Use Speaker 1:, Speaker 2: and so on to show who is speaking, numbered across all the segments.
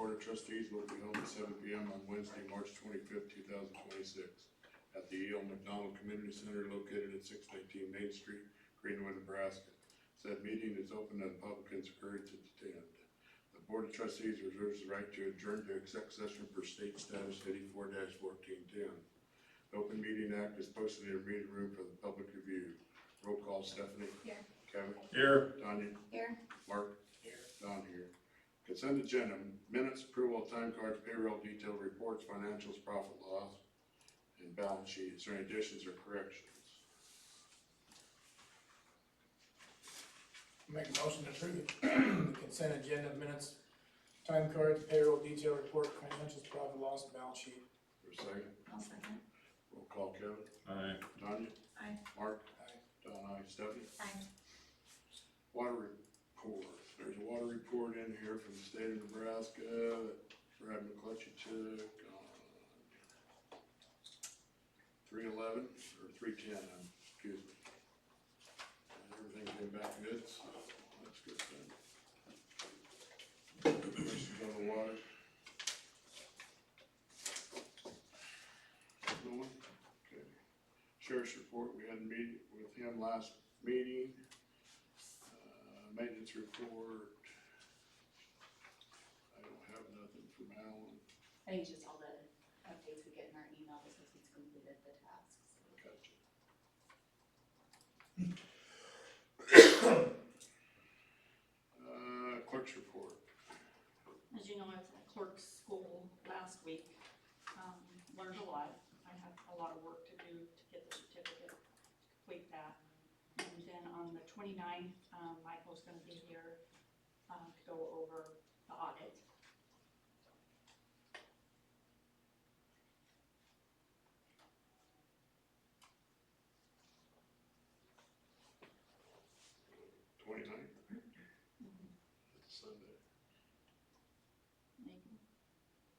Speaker 1: Board of Trustees will be held at 7 p.m. on Wednesday, March 25th, 2026 at the E.L. McDonald Community Center located at 619 Main Street, Greenwood, Nebraska. Said meeting is open and the public is encouraged to attend. The Board of Trustees reserves the right to adjourn to exec session per state statute 84-1410. The Open Meeting Act is posted in a meeting room for the public review. Roll call: Stephanie.
Speaker 2: Here.
Speaker 1: Kevin.
Speaker 3: Here.
Speaker 1: Tanya.
Speaker 2: Here.
Speaker 1: Mark. Here. Don here. Consent agenda: minutes, approval of time cards, payroll, detailed reports, financials, profit loss, and balance sheets. Is there any additions or corrections?
Speaker 4: Make a motion to approve the consent agenda, minutes, time cards, payroll, detail report, financials, profit loss, and balance sheet.
Speaker 1: For a second?
Speaker 2: I'll second.
Speaker 1: Roll call: Kevin.
Speaker 3: Aye.
Speaker 1: Tanya.
Speaker 2: Aye.
Speaker 1: Mark.
Speaker 4: Aye.
Speaker 1: Don. Aye. Stephanie.
Speaker 2: Aye.
Speaker 1: Water report. There's a water report in here from the state of Nebraska that Brad McClutchy took on 3/11 or 3/10, excuse me. And everything came back good, so that's good then. Questions on the water? No one? Okay. Sheriff's report, we had a meeting with him last meeting. Maintenance report. I don't have nothing from Alan.
Speaker 2: I think it's just all the updates we get in our email because he's completed the tasks.
Speaker 1: Gotcha. Clerk's report.
Speaker 5: As you know, I was at clerk's school last week, learned a lot. I have a lot of work to do to get the certificate, complete that. And then on the 29th, Michael's gonna be here, to go over the audit.
Speaker 1: It's Sunday.
Speaker 5: Maybe.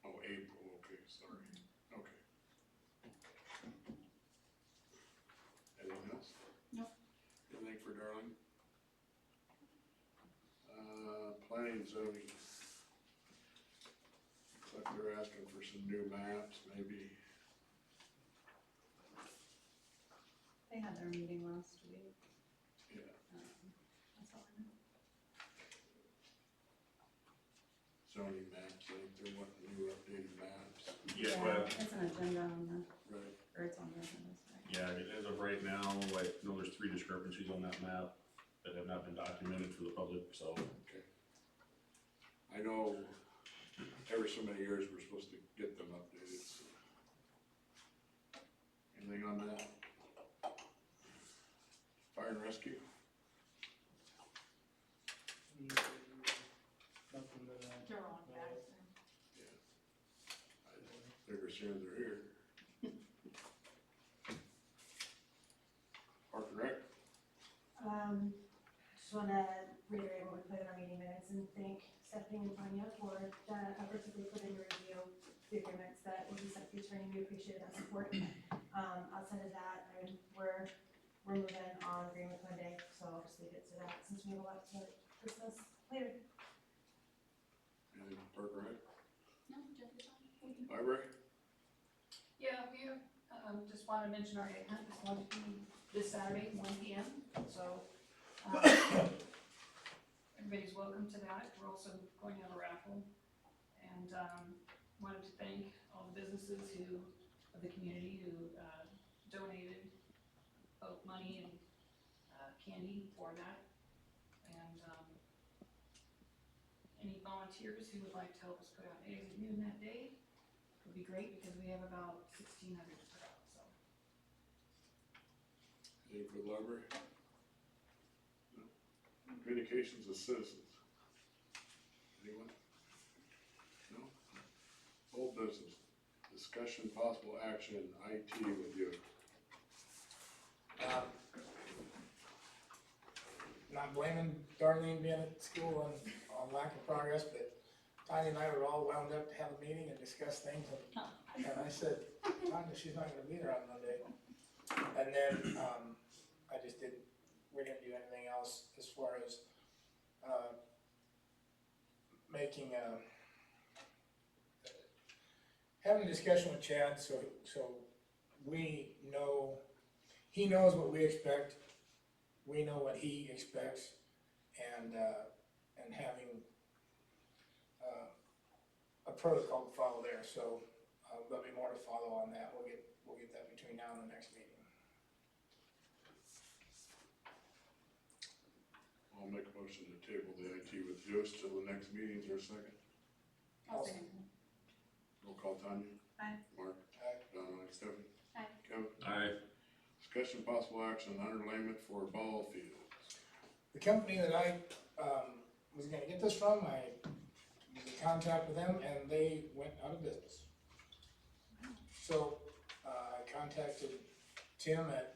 Speaker 1: Oh, April, okay, sorry. Okay. Anything else?
Speaker 5: Nope.
Speaker 1: Anything for Darling? Planning and zoning. Looks like they're asking for some new maps, maybe.
Speaker 2: They had their meeting last week.
Speaker 1: Yeah.
Speaker 2: That's all I know.
Speaker 1: Zoning maps, I think they're wanting new updated maps.
Speaker 3: Yeah, well,
Speaker 2: It's an agenda on the,
Speaker 1: Right.
Speaker 2: or it's on the agenda, sorry.
Speaker 3: yeah, as of right now, I know there's 3 discrepancies on that map that have not been documented for the public, so.
Speaker 1: Okay. I know every so many years we're supposed to get them updated, so. Anything on that? Fire and rescue?
Speaker 4: Nothing that
Speaker 5: They're on back there.
Speaker 1: Yeah. I figure as soon as they're here. Park and Rec?
Speaker 6: Just wanna reiterate what we put in our meeting minutes and thank Stephanie and Tanya for the efforts that they put in to review the agreements that will be sent to the attorney. We appreciate that support. Outside of that, we're moving on Greenwood Monday, so I'll just leave it to that since we have a lot to discuss later.
Speaker 1: Anything for Park and Rec?
Speaker 5: No, Jeff, you're fine.
Speaker 1: Library?
Speaker 7: Yeah, we just want to mention our egg hunt is going to be this Saturday, 1 p.m. So everybody's welcome to that. We're also going to have a raffle, and wanted to thank all the businesses of the community who donated both money and candy for that, and any volunteers who would like to help us put out eggs at noon that day would be great, because we have about 1,600 to put out, so.
Speaker 1: Anything for the library? No. Communications with citizens? Anyone? No? Old business, discussion, possible action, IT with you.
Speaker 4: Not blaming Darlene being at school on lack of progress, but Tanya and I were all wound up to have a meeting and discuss things, and I said, Tanya, she's not gonna be there on Monday. And then, we didn't do anything else as far as, making having a discussion with Chad, so we know, he knows what we expect, we know what he expects, and having, a protocol to follow there, so, there'll be more to follow on that, we'll get that between now and the next meeting.
Speaker 1: I'll make a motion to table the IT with Joyce till the next meeting. Is there a second?
Speaker 2: I'll second.
Speaker 1: Roll call, Tanya?
Speaker 2: Aye.
Speaker 1: Mark?
Speaker 4: Aye.
Speaker 1: Donna, Stephanie?
Speaker 2: Aye.
Speaker 1: Kevin?
Speaker 3: Aye.
Speaker 1: Discussion possible action on underlayment for ball fields.
Speaker 4: The company that I, was gonna get this from, I was in contact with them, and they went out of business. So, I contacted Tim at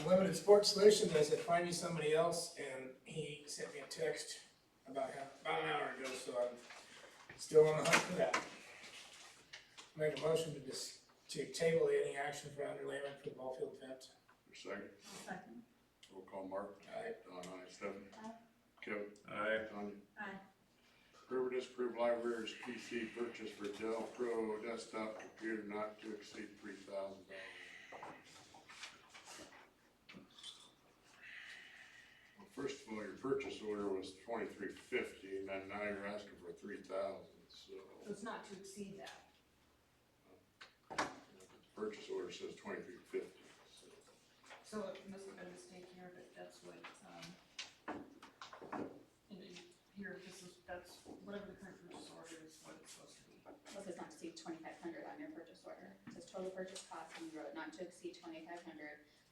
Speaker 4: Limited Sports Solutions, I said, find me somebody else, and he sent me a text about an hour ago, so I'm still on the hunt for that. Make a motion to table any action for underlayment for the ball field fence.
Speaker 1: Is there a second?
Speaker 2: Second.
Speaker 1: Roll call, Mark?
Speaker 4: Aye.
Speaker 1: Donna, Stephanie?
Speaker 2: Aye.
Speaker 1: Kevin?
Speaker 3: Aye.
Speaker 1: Tanya?
Speaker 2: Aye.
Speaker 1: Approve or disapprove library's PC purchase for Dell Pro desktop computer not to exceed $3,000. Well, first of all, your purchase order was $2,350, and then now you're asking for $3,000, so.
Speaker 7: So it's not to exceed that.
Speaker 1: The purchase order says $2,350, so.
Speaker 7: So it must have been a mistake here, but that's what, here, that's whatever the current purchase order is, what it's supposed to be.
Speaker 2: Well, it says not to exceed 2,500 on your purchase order. It says total purchase cost, and you wrote not to exceed 2,500.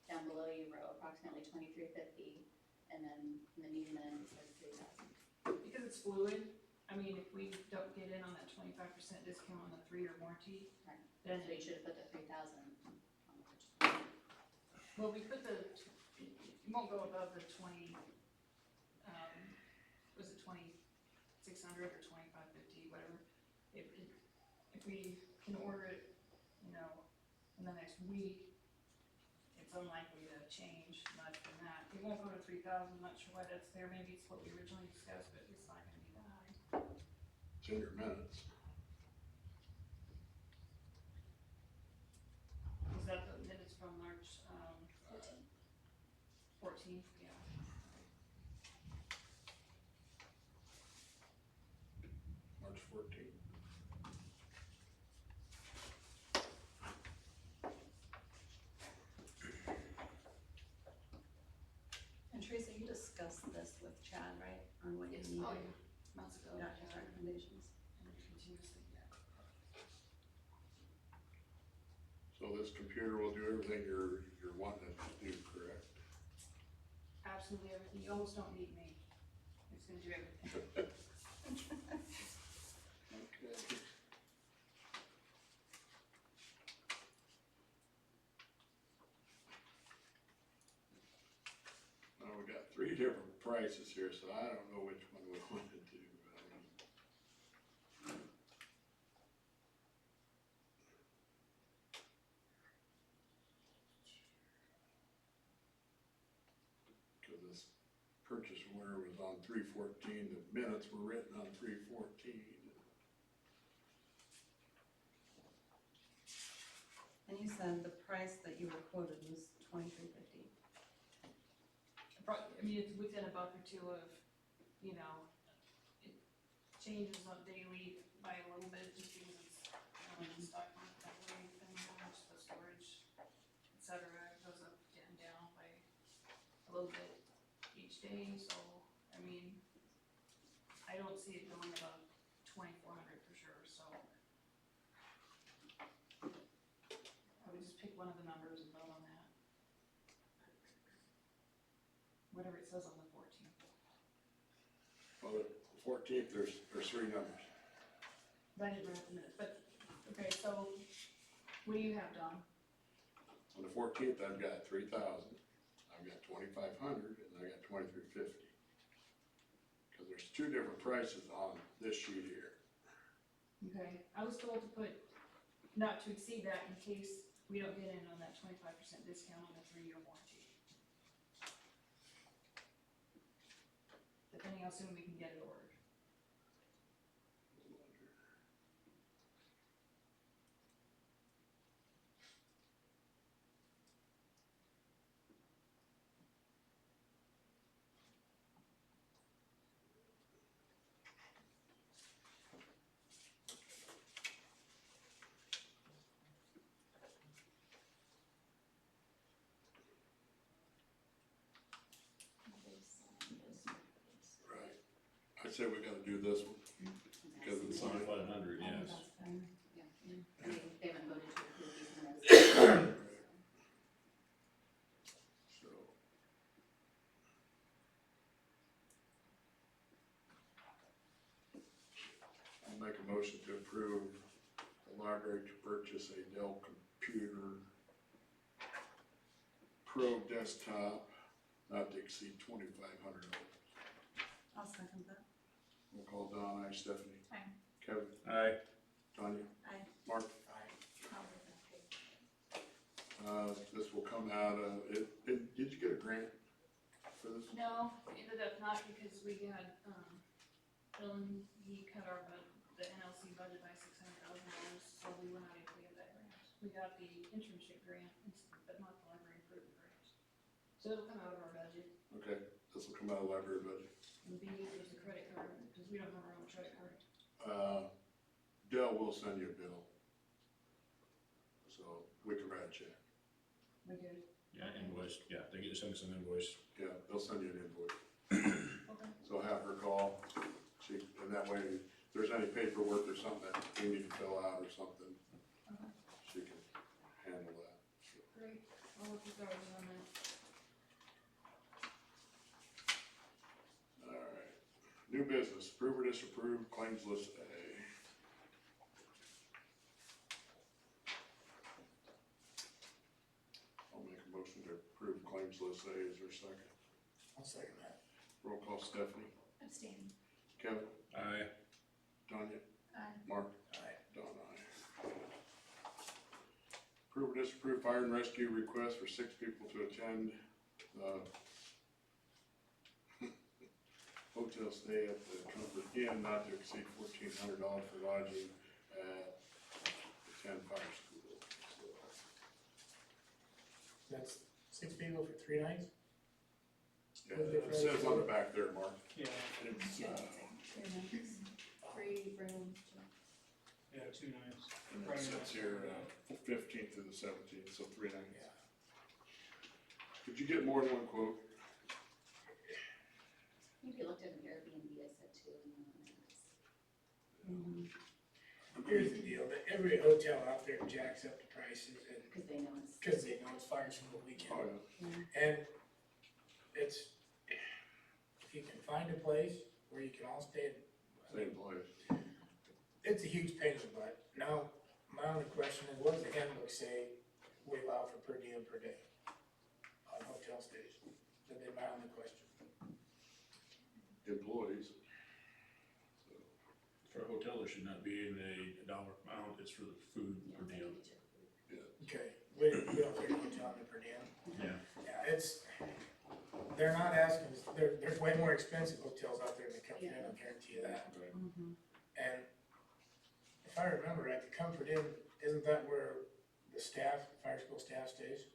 Speaker 2: Down below you wrote approximately 2,350, and then in the meeting minutes it says 3,000.
Speaker 7: Because it's fluid, I mean, if we don't get in on that 25% discount on the 3-year warranty,
Speaker 2: Right.
Speaker 7: then,
Speaker 2: So you should have put the 3,000 on the purchase order.
Speaker 7: well, we put it won't go above the 20, was it 2,600 or 2,550, whatever. If we can order it, you know, in the next week, it's unlikely to change much from that. It won't go to 3,000, I'm not sure why that's there, maybe it's what we originally discussed, but it's not gonna be that high.
Speaker 1: It's in your minutes.
Speaker 7: Is that the minutes from March, 14th, yeah.
Speaker 1: March 14th.
Speaker 8: And Teresa, you discussed this with Chad, right, on what you
Speaker 7: Yes,
Speaker 8: needed?
Speaker 7: oh, yeah, months ago.
Speaker 8: Got his recommendations.
Speaker 7: And continuously, yeah.
Speaker 1: So this computer will do everything you're wanting it to do, correct?
Speaker 7: Absolutely everything, you almost don't need me, it's gonna do everything.
Speaker 1: Okay. Well, we got 3 different prices here, so I don't know which one we want to do. Because this purchase order was on 3/14, the minutes were written on 3/14.
Speaker 8: And you said the price that you were quoted was $2,350.
Speaker 7: I mean, it's within a buck or two of, you know, it changes on daily by a little bit, just because it's, the stock market that way, depending on how much the storage, et cetera, it goes up and down by a little bit each day, so, I mean, I don't see it going above 2,400 for sure, so. I would just pick one of the numbers and vote on that. Whatever it says on the 14th.
Speaker 1: Well, the 14th, there's 3 numbers.
Speaker 7: But I didn't write the minutes, but, okay, so, what do you have, Don?
Speaker 1: On the 14th, I've got 3,000, I've got 2,500, and I got 2,350. Because there's 2 different prices on this sheet here.
Speaker 7: Okay, I was told to put not to exceed that in case we don't get in on that 25% discount on the 3-year warranty. Depending how soon we can get it ordered.
Speaker 1: say we gotta do this one, because it's signed.
Speaker 3: 2,500,
Speaker 8: I think
Speaker 3: yes.
Speaker 8: that's fine.
Speaker 2: Yeah, they haven't voted to approve these minutes.
Speaker 1: So. I'll make a motion to approve the library to purchase a Dell computer Pro desktop not to exceed $2,500.
Speaker 8: I'll second that.
Speaker 1: We'll call Don, aye, Stephanie.
Speaker 5: Aye.
Speaker 1: Kevin,
Speaker 3: Aye.
Speaker 1: Tanya,
Speaker 8: Aye.
Speaker 1: Mark. This will come out of, did you get a grant for this?
Speaker 7: No, we ended up not because we had, Dylan, he cut our the NLC budget by $600,000, so we were not able to get that grant. We got the internship grant, but not the library improvement grant. So it'll come out of our budget.
Speaker 1: Okay, this will come out of the library budget.
Speaker 7: And B is the credit card, because we don't have our own credit card.
Speaker 1: Dell will send you a bill. So we can write a check.
Speaker 7: We good?
Speaker 3: Yeah, invoice, yeah, they get to send us an invoice.
Speaker 1: Yeah, they'll send you an invoice.
Speaker 7: Okay.
Speaker 1: So have her call, and that way, if there's any paperwork or something that we need to fill out or something,
Speaker 7: Okay.
Speaker 1: she can handle that.
Speaker 7: Great, I'll work with Darlene on that.
Speaker 1: All right, new business, approve or disapprove claims list A. I'll make a motion to approve claims list A, is there a second?
Speaker 4: I'll second that.
Speaker 1: Roll call Stephanie,
Speaker 2: Abstain.
Speaker 1: Kevin,
Speaker 3: Aye.
Speaker 1: Tanya,
Speaker 2: Aye.
Speaker 1: Mark,
Speaker 4: Aye.
Speaker 1: Don, aye. Approve or disapprove fire and rescue request for 6 people to attend the hotel stay at the Comfort Inn not to exceed $1,400 for lodging at the 10 fire school. So,
Speaker 4: That's 6 people for 3 nights?
Speaker 1: yeah, it says on the back there, Mark.
Speaker 9: Yeah,
Speaker 1: It's,
Speaker 2: Free room.
Speaker 9: yeah, 2 nights.
Speaker 1: and it
Speaker 9: Friday
Speaker 1: says
Speaker 9: night,
Speaker 1: here,
Speaker 9: Saturday.
Speaker 1: 15th to the 17th, so 3 nights.
Speaker 4: Yeah.
Speaker 1: Could you get more than one quote?
Speaker 2: If you looked at an Airbnb, I said too, and then
Speaker 4: Here's the deal, that every hotel out there jacks up the prices and,
Speaker 2: because they know it's.
Speaker 4: cause they know it's fire school
Speaker 1: Oh,
Speaker 4: weekend.
Speaker 1: yeah.
Speaker 4: And it's, if you can find a place where you can all stay,
Speaker 1: Same place.
Speaker 4: it's a huge pain in the butt. Now, my only question is, what does the handbook say we allow for per diem per day on hotel stays? That'd be my only question.
Speaker 1: Employees. So,
Speaker 3: For a hotel, there should not be a dollar amount, it's for the food per diem.
Speaker 4: Okay, we don't take hotel on the per diem.
Speaker 3: Yeah.
Speaker 4: Yeah, they're not asking, there's way more expensive hotels out there than the Comfort Inn, I'll guarantee you that.
Speaker 1: right.
Speaker 8: Mm-hmm.
Speaker 4: And if I remember right, the Comfort Inn, isn't that where the staff, fire school staff stays?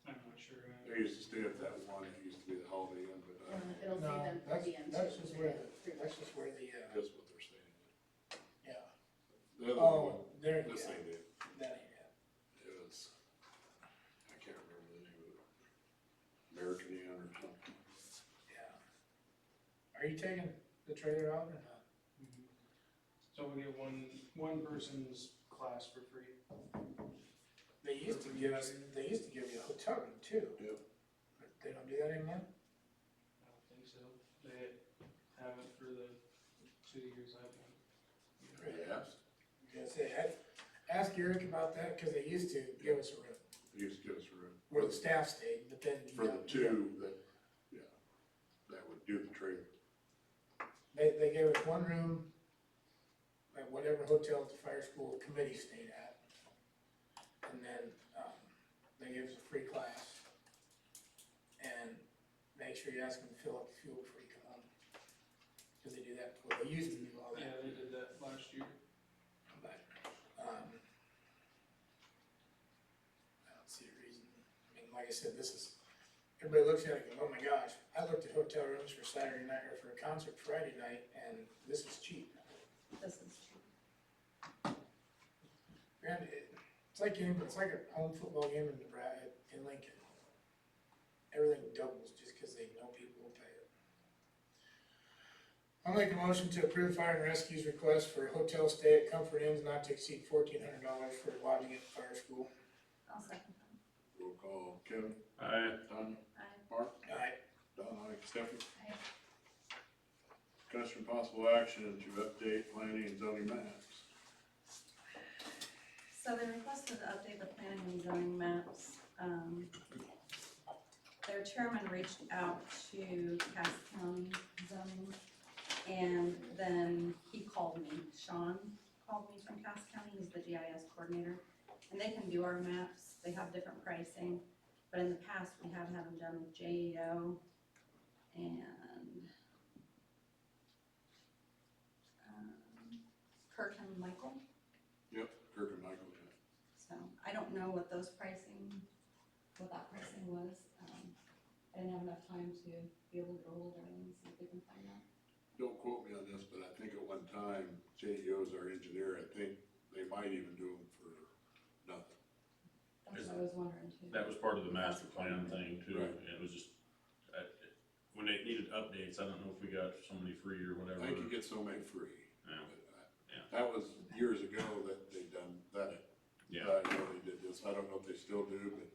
Speaker 9: I'm not sure.
Speaker 1: They used to stay at that one, it used to be the Holiday Inn, but
Speaker 2: It'll
Speaker 4: No,
Speaker 2: say them per
Speaker 4: that's,
Speaker 2: diem too.
Speaker 4: that's just where,
Speaker 2: Through
Speaker 4: that's just where the,
Speaker 1: that's what they're staying at.
Speaker 4: yeah.
Speaker 1: The other one,
Speaker 4: Oh, there,
Speaker 1: this
Speaker 4: yeah,
Speaker 1: ain't it.
Speaker 4: that ain't it.
Speaker 1: It was, I can't remember the name of it. American Inn or something.
Speaker 4: Yeah. Are you taking the trailer out or not?
Speaker 9: Mhm. So we get one person's class for free.
Speaker 4: They used to give you a hotel room too.
Speaker 1: Yep.
Speaker 4: But they don't do that anymore?
Speaker 9: I don't think so. They haven't for the 2 years I've been.
Speaker 1: Yes,
Speaker 4: I was gonna say, ask Eric about that, cause they used to give us a room
Speaker 1: they used to give us a room.
Speaker 4: where the staff stayed, but then. you
Speaker 1: For the
Speaker 4: got-
Speaker 1: 2 that, yeah, that would do the trailer.
Speaker 4: They gave us one room at whatever hotel the fire school committee stayed at. And then, they gave us a free class. And make sure you ask them to fill up the fuel before you come home. Cause they do that, well, they used to do all that.
Speaker 9: Yeah, they did that last year.
Speaker 4: But, I don't see a reason, I mean, like I said, this is, everybody looks at it and goes, oh my gosh, I looked at hotel rooms for Saturday night or for a concert Friday night, and this is cheap.
Speaker 8: This is cheap.
Speaker 4: And it's like a home football game in Nebraska, in Lincoln. Everything doubles just cause they know people will pay it. I'll make a motion to approve fire and rescue's request for a hotel stay at Comfort Inns not to exceed $1,400 for lodging at the fire school.
Speaker 8: I'll second that.
Speaker 1: Roll call, Kevin,
Speaker 3: Aye.
Speaker 1: Tanya,
Speaker 8: Aye.
Speaker 1: Mark,
Speaker 4: Aye.
Speaker 1: Don, aye, Stephanie.
Speaker 2: Aye.
Speaker 1: Discussion possible action to update planning and zoning maps.
Speaker 8: So they requested to update the planning and zoning maps. Their chairman reached out to Cass County zoning, and then he called me. Sean called me from Cass County, he's the GIS coordinator. And they can do our maps, they have different pricing, but in the past, we have had them done with JEO and Kirk and Michael.
Speaker 1: Yep, Kirk and Michael, yeah.
Speaker 8: So I don't know what that pricing was. I didn't have enough time to be able to go over there and see if we can find that.
Speaker 1: Don't quote me on this, but I think at one time, JEO's our engineer, I think they might even do them for nothing.
Speaker 8: That's what I was wondering too.
Speaker 3: That was part of the master plan thing too.
Speaker 1: Right.
Speaker 3: It was just, when they needed updates, I don't know if we got somebody free or whatever.
Speaker 1: I think you get so many free.
Speaker 3: Yeah.
Speaker 1: But
Speaker 3: Yeah.
Speaker 1: that was years ago that they done that.
Speaker 3: Yeah.
Speaker 1: I know they did this, I don't know if they still do, but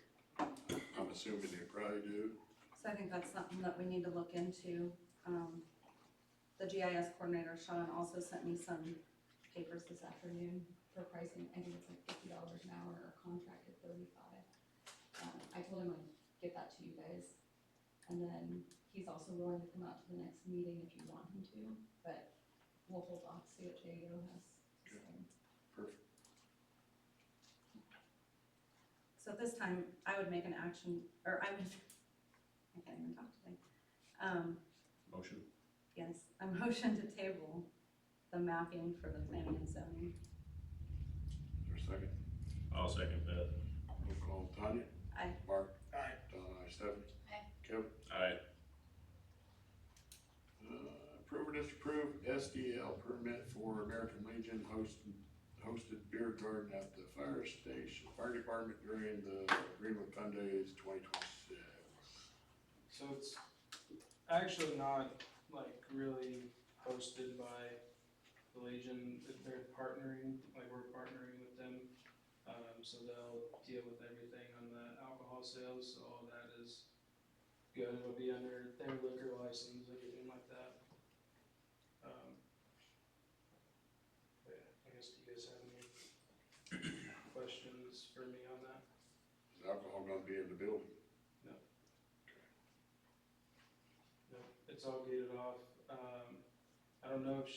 Speaker 1: I'm assuming they probably do.
Speaker 8: So I think that's something that we need to look into. The GIS coordinator, Sean, also sent me some papers this afternoon for pricing. I think it's like $50 an hour or contracted 35. I told him I'd get that to you guys. And then he's also willing to come out to the next meeting if you want him to, but we'll hold off, see what JEO has to say.
Speaker 1: Perfect.
Speaker 8: So at this time, I would make an action, or I can't even talk today.
Speaker 3: Motion.
Speaker 8: Yes, a motion to table the mapping for the planning and zoning.
Speaker 1: Is there a second?
Speaker 3: I'll second that.
Speaker 1: Roll call, Tanya,
Speaker 8: Aye.
Speaker 1: Mark,
Speaker 4: Aye.
Speaker 1: Don, aye, Stephanie.
Speaker 2: Aye.
Speaker 1: Kevin.
Speaker 3: Aye.
Speaker 1: Approve or disapprove SDL permit for American Legion hosted beer garden at the fire station, fire department during the Greenwood Fun Days 2026.
Speaker 9: So it's actually not like really hosted by the Legion, they're partnering, like we're partnering with them. So they'll deal with everything on the alcohol sales, so all that is good, it'll be under their liquor license, everything like that. But yeah, I guess, do you guys have any questions for me on that?
Speaker 1: Is alcohol gonna be in the building?
Speaker 9: No, it's all gated off. I don't know if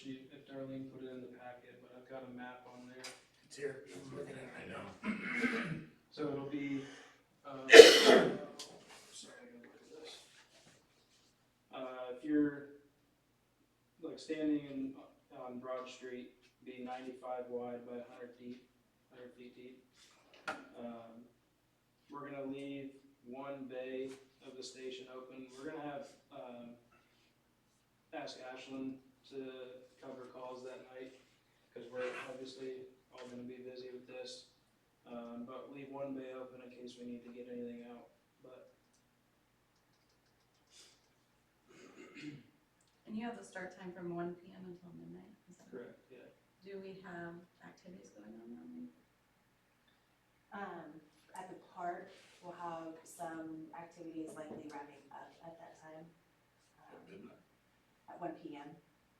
Speaker 9: Darlene put it in the packet, but I've got a map on there.
Speaker 4: It's here. I'm looking at it right now.
Speaker 9: So it'll be, sorry, I gotta look at this. If you're like standing on Broad Street, be 95 wide by 100 feet deep. We're gonna leave one bay of the station open. We're gonna have, ask Ashlyn to cover calls that night, because we're obviously all gonna be busy with this. But leave one bay open in case we need to get anything out, but
Speaker 8: And you have the start time from 1 PM until midnight, is that correct?
Speaker 9: correct, yeah.
Speaker 8: Do we have activities going on that night?
Speaker 10: At the park, we'll have some activities likely wrapping up at that time,
Speaker 1: At midnight?
Speaker 10: at 1 PM.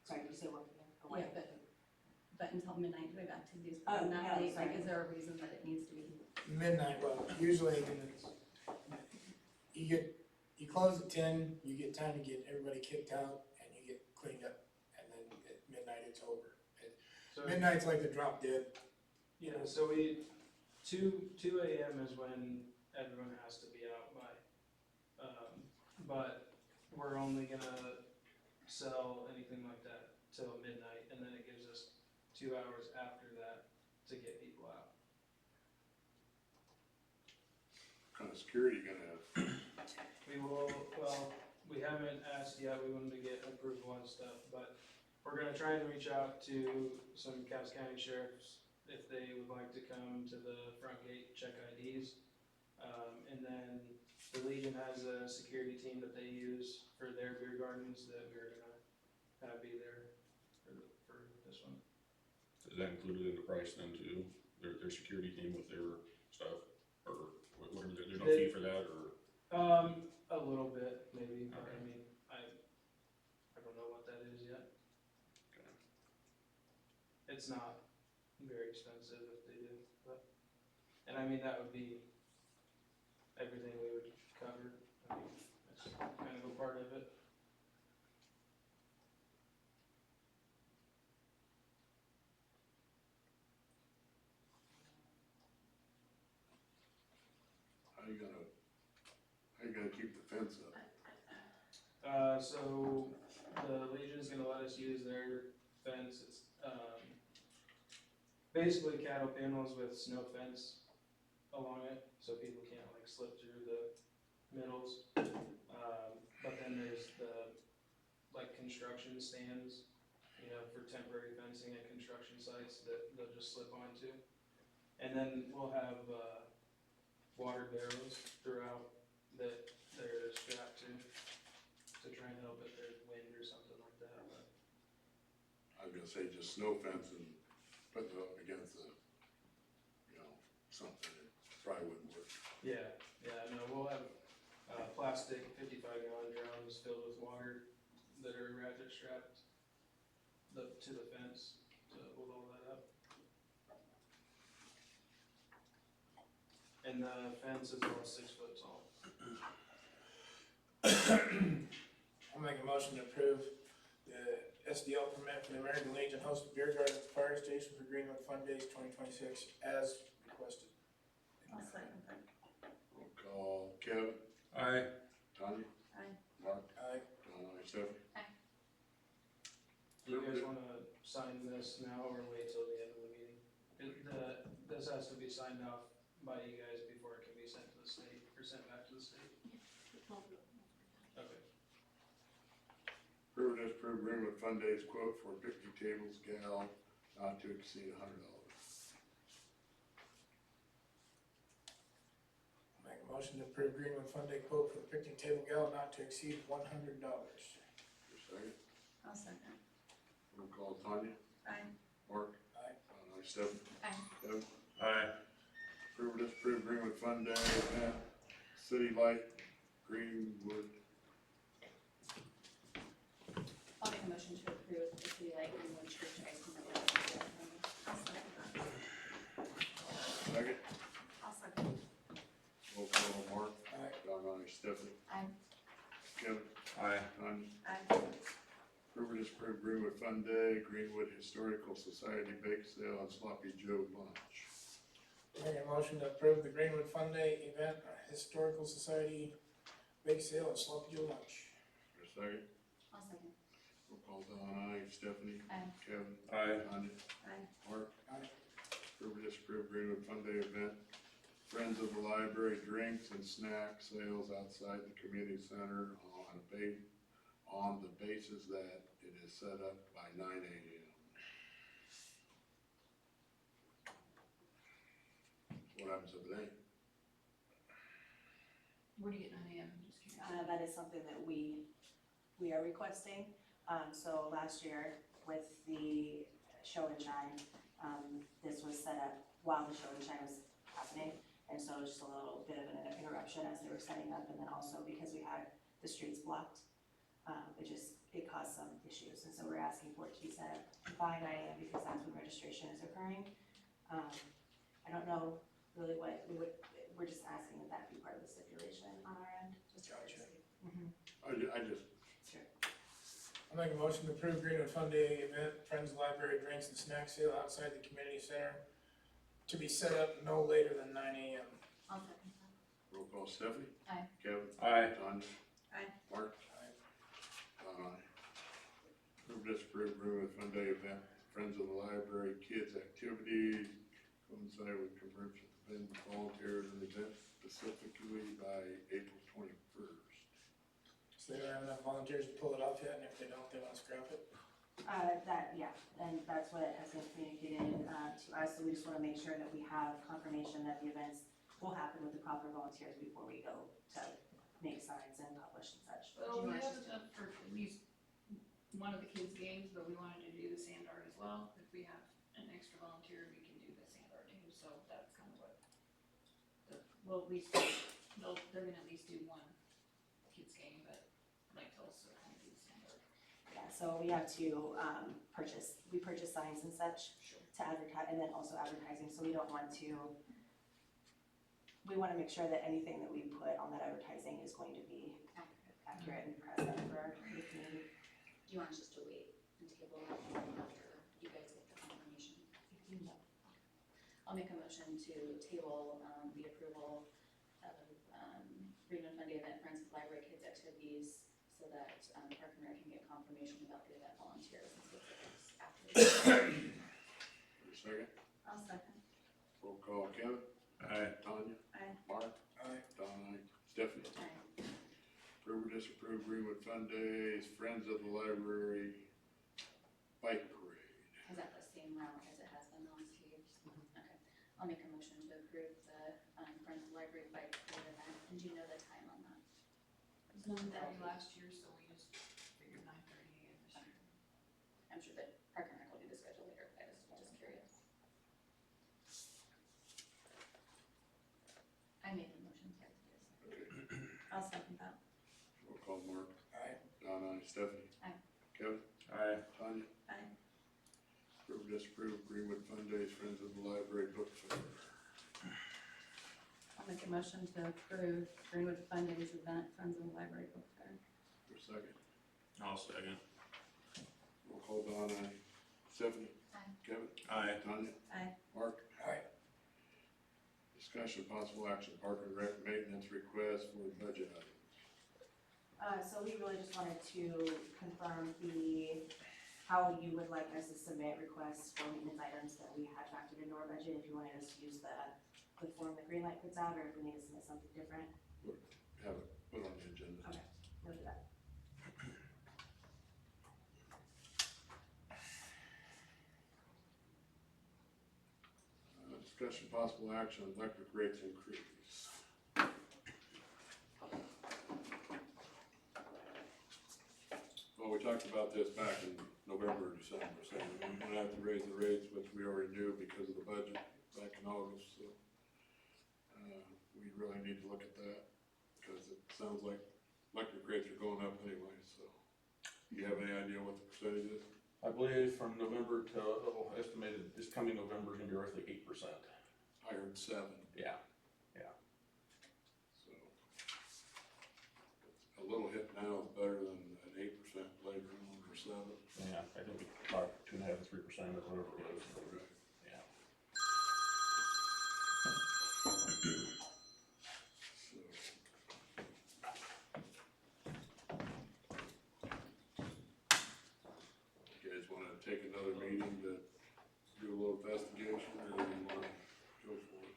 Speaker 10: Sorry, did you say 1 PM? Or
Speaker 8: Yeah,
Speaker 10: 1?
Speaker 8: but until midnight, do we have activities
Speaker 10: Oh,
Speaker 8: going that
Speaker 10: no,
Speaker 8: late? Like,
Speaker 10: sorry.
Speaker 8: is there a reason that it needs to be?
Speaker 4: Midnight, well, usually you close at 10, you get time to get everybody kicked out and you get cleaned up. And then at midnight, it's over.
Speaker 9: So,
Speaker 4: Midnight's like the drop dead.
Speaker 9: yeah, so we, 2 AM is when everyone has to be out by. But we're only gonna sell anything like that till midnight, and then it gives us 2 hours after that to get people out.
Speaker 1: What kind of security you gonna have?
Speaker 9: We will, well, we haven't asked yet, we wanted to get approval on stuff, but we're gonna try and reach out to some Cass County sheriffs if they would like to come to the front gate, check IDs. And then the Legion has a security team that they use for their beer gardens that we're gonna have be there for this one.
Speaker 3: Is that included in the price then too? Their security team with their stuff, or what are there's no fee for that, or?
Speaker 9: A little bit, maybe, but I mean, I don't know what that is yet.
Speaker 3: Okay.
Speaker 9: It's not very expensive if they do, but, and I mean, that would be everything we would cover. I mean, that's kind of a part of it.
Speaker 1: How you gonna keep the fence up?
Speaker 9: So the Legion's gonna let us use their fence. It's, basically cattle panels with snow fence along it, so people can't like slip through the middles. But then there's the, like, construction stands, you know, for temporary fencing at construction sites that they'll just slip onto. And then we'll have, water barrels throughout that they're strapped to try and help if there's wind or something like that, but.
Speaker 1: I was gonna say just snow fence and put it up against the, you know, something that probably wouldn't work.
Speaker 9: Yeah, no, we'll have, plastic 55-gallon drums filled with water that are ratchet strapped to the fence to hold all that up. And the fence is about 6 foot tall.
Speaker 4: I'll make a motion to approve the SDL permit for the American Legion hosted beer garden at the fire station for Greenwood Fun Days 2026 as requested.
Speaker 8: I'll second that.
Speaker 1: Roll call, Kevin,
Speaker 3: Aye.
Speaker 1: Tanya,
Speaker 8: Aye.
Speaker 1: Mark,
Speaker 4: Aye.
Speaker 1: Don, I, Stephanie.
Speaker 9: Do you guys wanna sign this now or wait till the end of the meeting? This has to be signed off by you guys before it can be sent to the state, or sent back to the state. Okay.
Speaker 1: Approve and disapprove Greenwood Fun Days quote for picnic tables gal not to exceed $100.
Speaker 4: I'll make a motion to approve Greenwood Fun Day quote for the picnic table gal not to exceed $100.
Speaker 1: Your second.
Speaker 8: I'll second.
Speaker 1: Roll call, Tanya,
Speaker 8: Aye.
Speaker 1: Mark.
Speaker 4: Aye.
Speaker 1: Don, I, Stephanie.
Speaker 2: Aye.
Speaker 1: Kevin.
Speaker 3: Aye.
Speaker 1: Approve or disapprove Greenwood Fun Day event, City Light, Greenwood.
Speaker 2: I'll make a motion to approve the City Light Greenwood Church Ice Cream event.
Speaker 8: I'll second that.
Speaker 1: Second.
Speaker 8: I'll second.
Speaker 1: Roll call, Mark.
Speaker 4: Aye.
Speaker 1: Don, I, Stephanie.
Speaker 2: Aye.
Speaker 1: Kevin.
Speaker 3: Aye.
Speaker 1: Tanya.
Speaker 8: Aye.
Speaker 1: Approve or disapprove Greenwood Fun Day, Greenwood Historical Society Bake Sale and Sloppy Joe Lunch.
Speaker 4: Make a motion to approve the Greenwood Fun Day event, Historical Society Bake Sale and Sloppy Joe Lunch.
Speaker 1: For a second.
Speaker 2: I'll second.
Speaker 1: Roll call, Don, I, Stephanie.
Speaker 2: Aye.
Speaker 1: Kevin.
Speaker 3: Aye.
Speaker 1: Tanya.
Speaker 8: Aye.
Speaker 1: Mark.
Speaker 4: Aye.
Speaker 1: Approve or disapprove Greenwood Fun Day event, Friends of the Library drinks and snack sales outside the community center on the basis that it is set up by 9 a.m. What happens if it ain't?
Speaker 5: Where do you get 9 AM? I'm just curious.
Speaker 10: That is something that we are requesting. So last year with the show and shine, this was set up while the show and shine was happening. And so just a little bit of an interruption as they were setting up, and then also because we had the streets blocked, it caused some issues. And so we're asking for it to be set up by 9 AM because that's when registration is occurring. I don't know really what we're just asking that that be part of the stipulation on our end. Just for
Speaker 4: Gotcha.
Speaker 10: courtesy. Mhm.
Speaker 1: I just,
Speaker 10: Sure.
Speaker 4: I'll make a motion to approve Greenwood Fun Day event, Friends Library drinks and snack sale outside the community center to be set up no later than 9 a.m.
Speaker 2: I'll second that.
Speaker 1: roll call, Stephanie.
Speaker 2: Aye.
Speaker 1: Kevin.
Speaker 3: Aye.
Speaker 1: Tanya.
Speaker 8: Aye.
Speaker 1: Mark.
Speaker 4: Aye.
Speaker 1: Don, I. Approve, disapprove Greenwood Fun Day event, Friends of the Library kids activities coincide with conversion of the volunteers and events specifically by April 21st.
Speaker 4: So they don't have enough volunteers to pull it off yet, and if they don't, they want to scrap it.
Speaker 10: And that's what has been communicated, to us, so we just wanna make sure that we have confirmation that the events will happen with the proper volunteers before we go to make signs and publish and such.
Speaker 7: Well, we have enough for at least one of the kids' games, but we wanted to do the sand art as well. If we have an extra volunteer, we can do the sand art too, so that's kind of what. Well, at least, they're gonna at least do one kids' game, but I'd like to also kind of do the sand art.
Speaker 10: Yeah, so we have to, we purchase signs and such
Speaker 7: Sure.
Speaker 10: to advertise, and then also advertising, so we don't want to, we wanna make sure that anything that we put on that advertising is going to be accurate and present for the community.
Speaker 2: Do you want us just to wait and table it after you guys get the confirmation? I'll make a motion to table, the approval of, Greenwood Fun Day event, Friends of Library Kids Activities, so that, Park and Rec can get confirmation about the event volunteers and specifics after.
Speaker 1: For a second,
Speaker 8: I'll second.
Speaker 1: roll call, Kevin?
Speaker 3: Aye.
Speaker 1: Tanya?
Speaker 8: Aye.
Speaker 1: Mark?
Speaker 4: Aye.
Speaker 1: Don, aye. Stephanie?
Speaker 2: Aye.
Speaker 1: Approve or disapprove Greenwood Fun Days, Friends of the Library Bike Parade.
Speaker 2: Is that the same route as it has been the last few years? Okay, I'll make a motion to approve the, Friends of the Library Bike Parade event, and do you know the time on that?
Speaker 5: It was 9:30 last year, so we just figured 9:30 this year.
Speaker 2: I'm sure that Park and Rec will do the schedule later, but I was just curious. I made the motion, sorry.
Speaker 8: I'll second that.
Speaker 1: Roll call, Mark?
Speaker 4: Aye.
Speaker 1: Don, aye. Stephanie?
Speaker 2: Aye.
Speaker 1: Kevin?
Speaker 3: Aye.
Speaker 1: Tanya?
Speaker 8: Aye.
Speaker 1: Approve or disapprove Greenwood Fun Days, Friends of the Library Book Fair.
Speaker 8: I'll make a motion to approve Greenwood Fun Days event, Friends of the Library Book Fair.
Speaker 1: For a second,
Speaker 3: I'll second.
Speaker 1: roll call, Don, aye. Stephanie?
Speaker 2: Aye.
Speaker 1: Kevin?
Speaker 3: Aye.
Speaker 1: Tanya?
Speaker 8: Aye.
Speaker 1: Mark?
Speaker 4: Aye.
Speaker 1: Discussion, possible action, Park and Rec maintenance request for budget items.
Speaker 10: So we really just wanted to confirm how you would like us to submit requests for maintenance items that we had factored into our budget, if you wanted us to use the form that Greenlight puts out, or if we need to submit something different.
Speaker 1: Have it put on the agenda.
Speaker 10: Okay, we'll do that.
Speaker 1: Discussion, possible action, electric rates increase. Well, we talked about this back in November, or December, saying we don't have to raise the rates, which we already knew because of the budget back in August, so. We really need to look at that, because it sounds like electric rates are going up anyway, so. Do you have any idea what the percentage is?
Speaker 3: I believe from November to, estimated this coming November is gonna be roughly 8%.
Speaker 1: I heard 7,
Speaker 3: Yeah.
Speaker 1: so. A little hit now is better than an 8% later on, or 7.
Speaker 3: Yeah, I think we talked 2.5% to 3% or whatever it is.
Speaker 1: Right.
Speaker 3: Yeah.
Speaker 1: You guys wanna take another meeting to do a little investigation, or do you wanna go for it?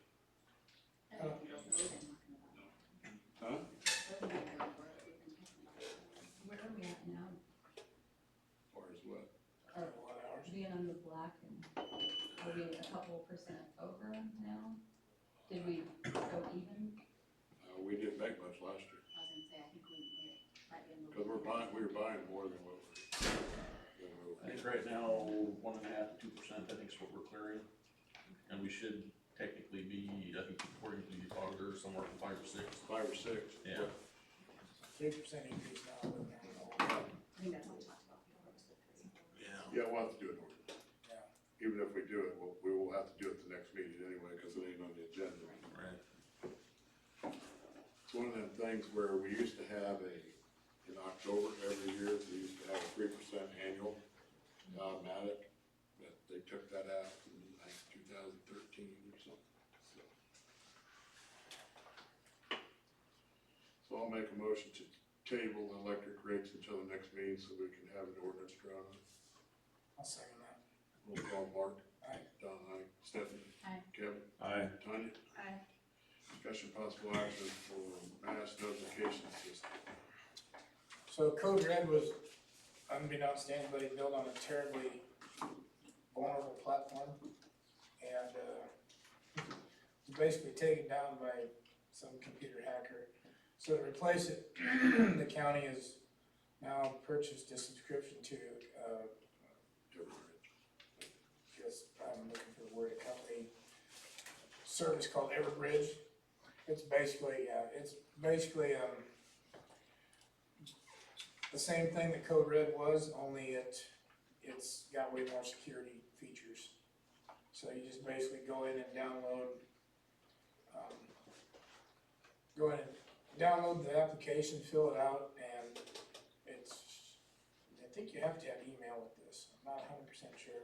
Speaker 2: I don't think that's what we've been talking about.
Speaker 1: Huh?
Speaker 2: We've been going for it, we've been talking about it.
Speaker 8: Where are we at now?
Speaker 1: As far as what?
Speaker 4: I don't know what hours.
Speaker 8: Being on the black, and are we a couple percent over now? Did we go even?
Speaker 1: We didn't make much last year,
Speaker 2: I was gonna say, I think we might be in the.
Speaker 1: cause we were buying more than what
Speaker 3: I think right now, 1.5% to 2%, I think is what we're clearing. And we should technically be, I think according to the auditor, somewhere from 5 or 6.
Speaker 1: 5 or 6.
Speaker 3: Yeah.
Speaker 4: 3% increase now, but I don't know.
Speaker 2: I think that's what we talked about before, was the 3.
Speaker 3: Yeah.
Speaker 1: Yeah, we'll have to do it ordinance.
Speaker 4: Yeah.
Speaker 1: Even if we do it, we will have to do it the next meeting anyway, cause it ain't on the agenda.
Speaker 3: Right.
Speaker 1: It's one of them things where we used to have in October every year, we used to have a 3% annual automatic, but they took that out in like 2013 or something, so. So I'll make a motion to table electric rates until the next meeting so we can have an ordinance drawn up.
Speaker 4: I'll second that.
Speaker 1: Roll call, Mark.
Speaker 4: Aye.
Speaker 1: Don, aye. Stephanie.
Speaker 2: Aye.
Speaker 1: Kevin.
Speaker 3: Aye.
Speaker 1: Tanya.
Speaker 8: Aye.
Speaker 1: Discussion possible action for mass notification system.
Speaker 4: So Code Red was, unbeknownst to anybody, built on a terribly vulnerable platform. And, was basically taken down by some computer hacker. So to replace it, the county is now purchased a subscription to, because I'm looking for the word, a company service called Everbridge. It's basically, the same thing that Code Red was, only it's got way more security features. So you just basically go in and download the application, fill it out, and I think you have to have email with this. I'm not 100% sure.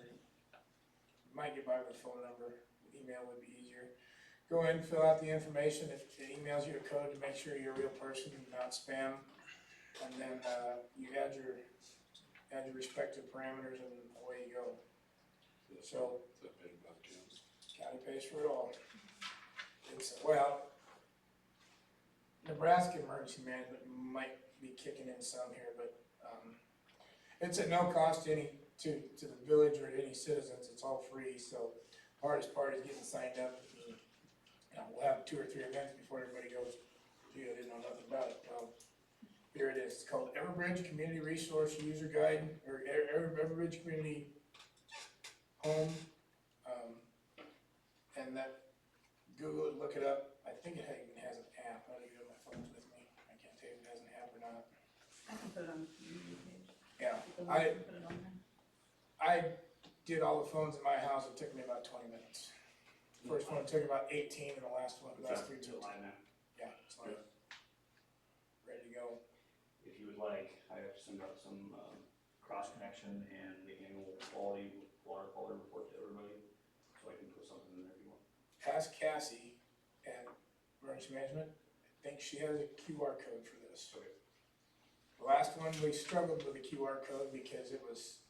Speaker 4: You might get by with a phone number. Email would be easier. Go in, fill out the information. It emails you a code to make sure you're a real person, not spam. And then you add your respective parameters, and away you go. So county pays for it all. Nebraska Emergency Management might be kicking in some here, but it's at no cost to the village or to any citizens. It's all free. So hardest part is getting signed up. We'll have 2 or 3 events before everybody goes, gee, I didn't know nothing about it. Well, here it is. It's called Everbridge Community Resource User Guide, or Everbridge Community Home. And that, Google it, look it up. I think it even has an app. I don't even have my phones with me. I can't tell you if it has an app or not.
Speaker 8: I can put it on the community page.
Speaker 4: Yeah,
Speaker 8: The link, can put it on there.
Speaker 4: I did all the phones in my house. It took me about 20 minutes. First one took about 18, and the last 3 took. Yeah, it's like ready to go.
Speaker 11: If you would like, I have to send out some, cross connection and the annual water quality report to everybody, so I can put something in there if you want.
Speaker 4: Ask Cassie at Emergency Management. I think she has a QR code for this.
Speaker 11: Okay.
Speaker 4: The last one, we struggled with the QR code because it was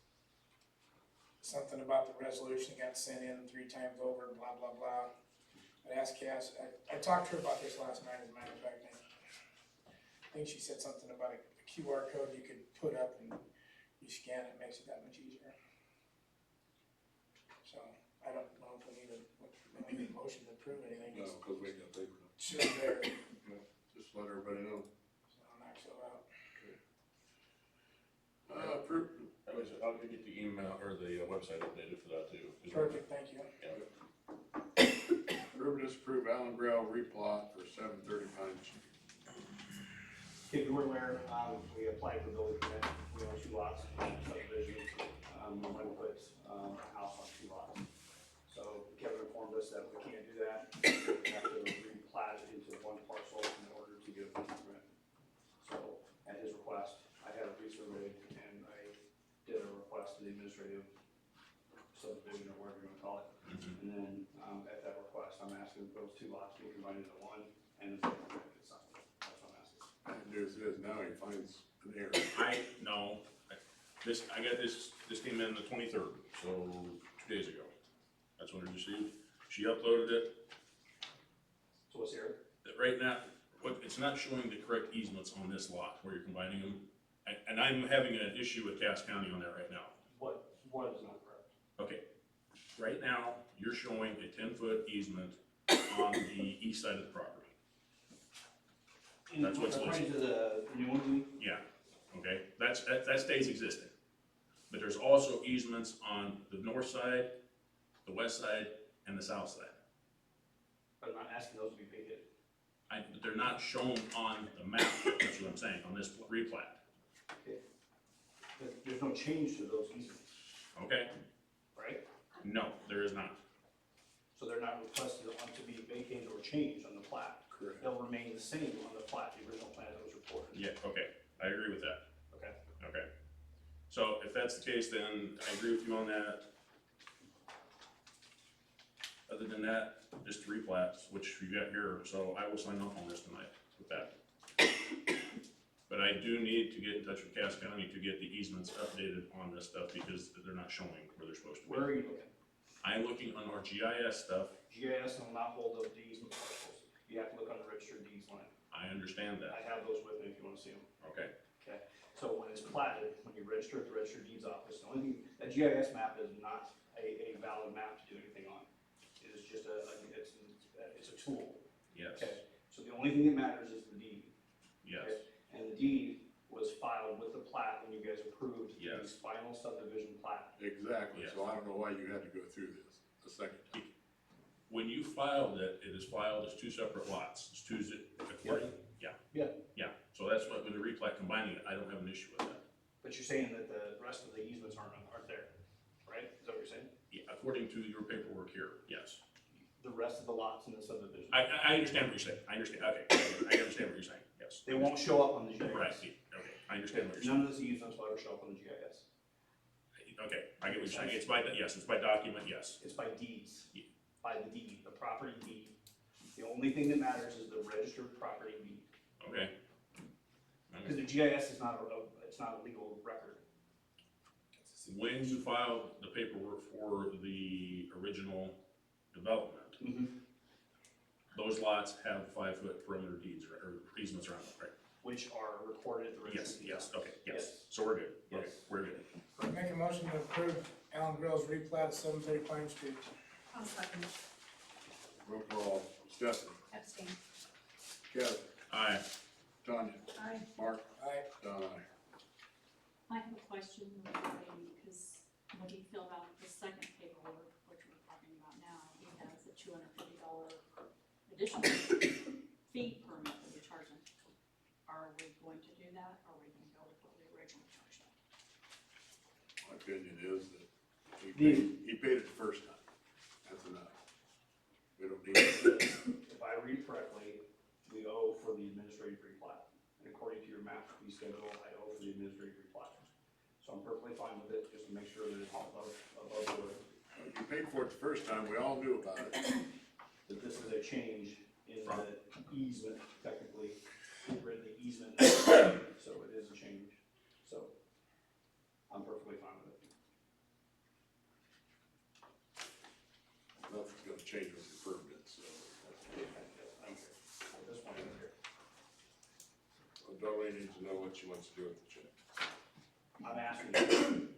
Speaker 4: something about the resolution got sent in 3 times over, blah, blah, blah. I asked Cass, I talked to her about this last night, as a matter of fact. I think she said something about a QR code you could put up and you scan it, makes it that much easier. So, I don't know if we need a motion to approve anything.
Speaker 1: No, because we ain't got paper.
Speaker 4: It's just there,
Speaker 1: Just let everybody know.
Speaker 4: so I'll knock it out.
Speaker 1: Approve,
Speaker 3: I'll get the email or the website updated for that too.
Speaker 4: Perfect, thank you.
Speaker 1: approve, disapprove Allen Brow replot for 730 Pine Street.
Speaker 11: If you weren't aware, we applied for building permit, we own 2 lots, subdivision, we want to put, a house on 2 lots. So Kevin informed us that we can't do that, we have to replat it into 1 parcel in order to get a building permit. So, at his request, I had a resurveyed, and I did a request to the administrative subdivision, or whatever you wanna call it. And then, at that request, I'm asking those 2 lots be combined into 1, and the building permit gets signed. That's what I'm asking.
Speaker 1: And there's this, now he finds an error.
Speaker 3: I got this came in the 23rd, so 2 days ago. That's when it received. She uploaded it.
Speaker 11: So what's here?
Speaker 3: Right now, it's not showing the correct easements on this lot where you're combining them. And I'm having an issue with Cass County on that right now.
Speaker 11: What is not correct?
Speaker 3: Okay, right now, you're showing a 10-foot easement on the east side of the property. That's what's listed.
Speaker 11: According to the new one,
Speaker 3: Yeah, okay, that stays existing. But there's also easements on the north side, the west side, and the south side.
Speaker 11: but I'm not asking those to be painted.
Speaker 3: But they're not shown on the map, that's what I'm saying, on this replat,
Speaker 11: There's no change to those easements,
Speaker 3: okay?
Speaker 11: right?
Speaker 3: No, there is not.
Speaker 11: So they're not requested to be vacated or changed on the plat.
Speaker 1: Correct.
Speaker 11: They'll remain the same on the plat, the original plan that was reported.
Speaker 3: Yeah, okay, I agree with that.
Speaker 11: Okay.
Speaker 3: Okay. So if that's the case, then I agree with you on that. Other than that, just replats, which you got here, so I will sign off on this tonight with that. But I do need to get in touch with Cass County to get the easements updated on this stuff because they're not showing where they're supposed to
Speaker 11: Where
Speaker 3: be.
Speaker 11: are you looking?
Speaker 3: I am looking on our GIS stuff,
Speaker 11: GIS will not hold up the easement parcels. You have to look on the registered deeds line.
Speaker 3: I understand
Speaker 11: I
Speaker 3: that,
Speaker 11: have those with me if you wanna see them.
Speaker 3: okay?
Speaker 11: Okay, so when it's platted, when you register at the registered deeds office, the only thing, that GIS map is not a valid map to do anything on. It is just it's a tool,
Speaker 3: Yes,
Speaker 11: okay? So the only thing that matters is the deed.
Speaker 3: yes,
Speaker 11: And the deed was filed with the plat when you guys approved
Speaker 3: Yes.
Speaker 11: his final subdivision plat.
Speaker 1: Exactly,
Speaker 3: Yeah.
Speaker 1: so I don't know why you had to go through this a second time.
Speaker 3: When you filed it, it is filed as two separate lots, it's two, according, yeah.
Speaker 11: Yeah.
Speaker 3: Yeah, so that's what, with the replat combining it, I don't have an issue with that.
Speaker 11: But you're saying that the rest of the easements aren't there, right? Is that what you're saying?
Speaker 3: Yeah, according to your paperwork here, yes.
Speaker 11: The rest of the lots in the subdivision?
Speaker 3: I understand what you're saying, I understand, okay, I understand what you're saying, yes.
Speaker 11: They won't show up on the GIS.
Speaker 3: Right, okay, I understand what you're saying.
Speaker 11: None of those easements will ever show up on the GIS.
Speaker 3: Okay, I get what you're saying, it's by, yes, it's by document, yes.
Speaker 11: It's by deeds,
Speaker 3: Yeah.
Speaker 11: by the deed, the property deed. The only thing that matters is the registered property deed.
Speaker 3: Okay.
Speaker 11: Because the GIS is not it's not a legal record.
Speaker 3: When you filed the paperwork for the original development, those lots have 5-foot perimeter deeds, or easements around them, right?
Speaker 11: Which are recorded at the registry.
Speaker 3: Yes, okay, yes,
Speaker 11: Yes.
Speaker 3: so we're good, okay,
Speaker 11: Yes.
Speaker 3: we're good.
Speaker 4: Make a motion to approve Alan Grill's replat of 730 Pine Street.
Speaker 8: I'll second.
Speaker 1: Roll call, Stephanie,
Speaker 2: Abstain.
Speaker 1: Kevin,
Speaker 3: Aye.
Speaker 1: Tanya,
Speaker 8: Aye.
Speaker 1: Mark,
Speaker 4: Aye.
Speaker 1: Don, aye.
Speaker 5: I have a question regarding, because when he filled out the second paperwork, which we're talking about now, he has a $250 additional fee permit that we're charging. Are we going to do that, or are we gonna go with what we originally charged?
Speaker 1: My opinion is that he paid it the first time, that's enough. We don't need to.
Speaker 11: If I read correctly, we owe for the administrative replat. And according to your master fee schedule, I owe for the administrative replat. So I'm perfectly fine with it, just to make sure that it's above board.
Speaker 1: You paid for it the first time, we all knew about it.
Speaker 11: That this is a change in the easement, technically, we've written the easement, so it is a change. So I'm perfectly fine with it.
Speaker 1: Nothing's gonna change with your permit, so.
Speaker 11: I'm here. This one is here.
Speaker 1: Well, Darlene needs to know what she wants to do with the check.
Speaker 11: I'm asking you.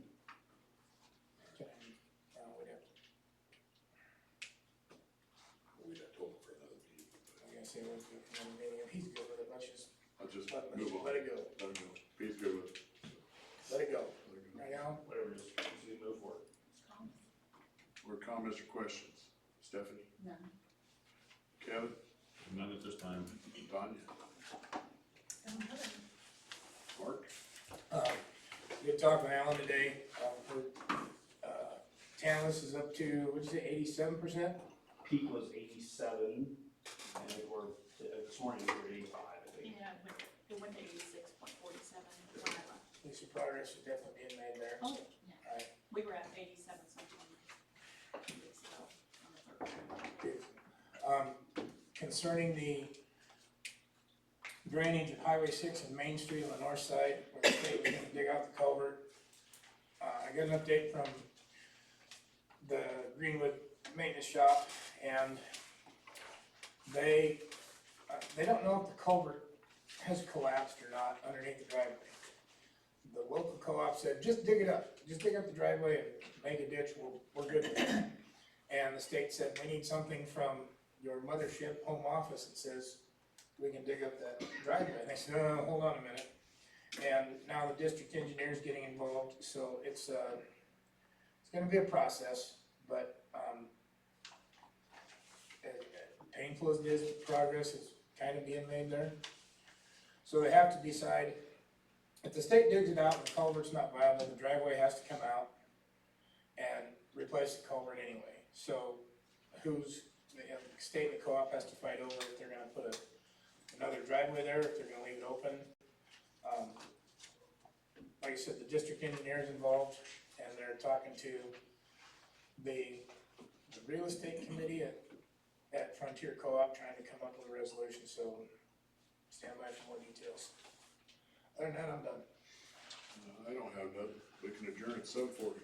Speaker 1: We'd have told him for another meeting.
Speaker 4: I'm gonna say, let's do another meeting. If he's good with it, let's just
Speaker 1: I'll just
Speaker 4: let
Speaker 1: move on.
Speaker 4: it go.
Speaker 1: Let him go. He's good with it.
Speaker 4: Let it go.
Speaker 1: Let him go.
Speaker 4: Right, Alan?
Speaker 11: Whatever it is, just need to move forward.
Speaker 1: Or comments or questions? Stephanie,
Speaker 2: None.
Speaker 1: Kevin,
Speaker 3: None at this time.
Speaker 1: Tanya, Mark?
Speaker 4: Good talk with Alan today. Tanlis is up to, what'd you say, 87%?
Speaker 11: Peak was 87, and this morning we were 85, I think.
Speaker 5: Yeah, it went to 86.47 when I left.
Speaker 4: At least the progress is definitely being made there.
Speaker 5: Oh, yeah,
Speaker 4: Alright,
Speaker 5: we were at 87 something weeks ago on the third.
Speaker 4: good. Concerning the drainage of Highway 6 and Main Street on the north side, where the state was gonna dig out the culvert, I got an update from the Greenwood maintenance shop, and they don't know if the culvert has collapsed or not underneath the driveway. The local co-op said, just dig it up, just dig up the driveway and make a ditch, we're good with that. And the state said, we need something from your mothership home office that says we can dig up that driveway. And they said, no, hold on a minute. And now the district engineer's getting involved, so it's gonna be a process, but, painful as it is, progress is kind of being made there. So they have to decide, if the state digs it out and the culvert's not viable, the driveway has to come out and replace the culvert anyway. So the state and the co-op has to fight over if they're gonna put another driveway there, if they're gonna leave it open. Like I said, the district engineer's involved, and they're talking to the real estate committee at Frontier Co-op, trying to come up with a resolution, so stand by for more details. Other than that, I'm done.
Speaker 1: I don't have nothing. We can adjourn at 7:40.